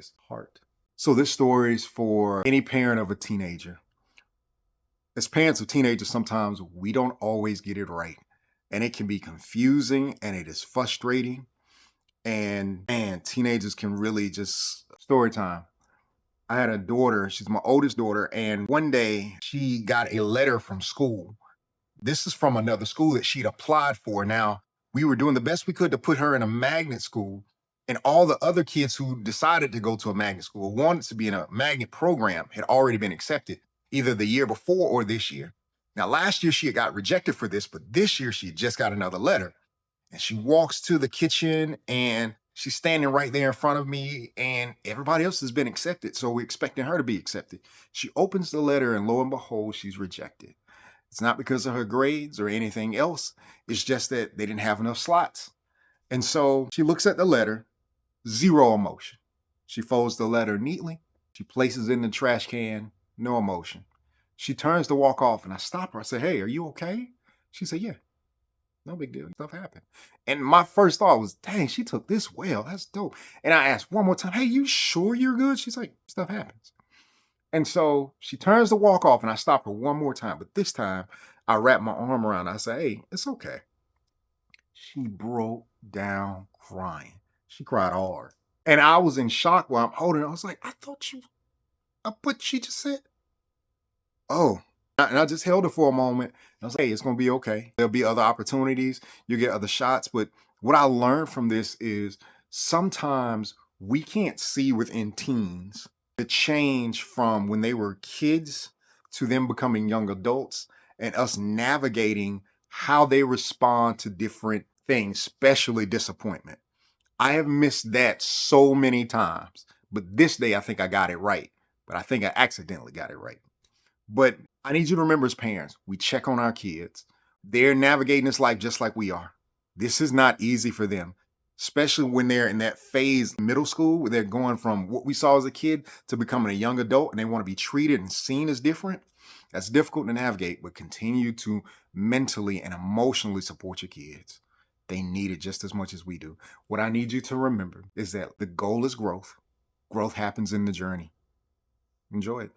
is heart. So this story is for any parent of a teenager. As parents of teenagers, sometimes we don't always get it right. And it can be confusing and it is frustrating. And man, teenagers can really just story time. I had a daughter, she's my oldest daughter, and one day she got a letter from school. This is from another school that she'd applied for. Now, we were doing the best we could to put her in a magnet school, and all the other kids who decided to go to a magnet school, wanted to be in a magnet program, had already been accepted, either the year before or this year. Now, last year she had got rejected for this, but this year she just got another letter. And she walks to the kitchen and she's standing right there in front of me, and everybody else has been accepted. So we're expecting her to be accepted. She opens the letter and lo and behold, she's rejected. It's not because of her grades or anything else. It's just that they didn't have enough slots. And so she looks at the letter, zero emotion. She folds the letter neatly. She places it in the trash can, no emotion. She turns to walk off and I stop her. I say, "Hey, are you okay?" She said, "Yeah. No big deal. Stuff happened." And my first thought was, dang, she took this well. That's dope. And I asked one more time, "Hey, you sure you're good?" She's like, "Stuff happens." And so she turns to walk off and I stop her one more time. But this time I wrap my arm around her. I say, "Hey, it's okay." She broke down crying. She cried hard. And I was in shock while I'm holding her. I was like, "I thought you, but she just said, oh." And I just held her for a moment. I was like, "Hey, it's going to be okay. There'll be other opportunities. You'll get other shots." But what I learned from this is sometimes we can't see within teens the change from when they were kids to them becoming young adults and us navigating how they respond to different things, especially disappointment. I have missed that so many times, but this day I think I got it right. But I think I accidentally got it right. But I need you to remember as parents, we check on our kids. They're navigating this life just like we are. This is not easy for them, especially when they're in that phase, middle school, where they're going from what we saw as a kid to becoming a young adult and they want to be treated and seen as different. That's difficult to navigate, but continue to mentally and emotionally support your kids. They need it just as much as we do. What I need you to remember is that the goal is growth. Growth happens in the journey. Enjoy it.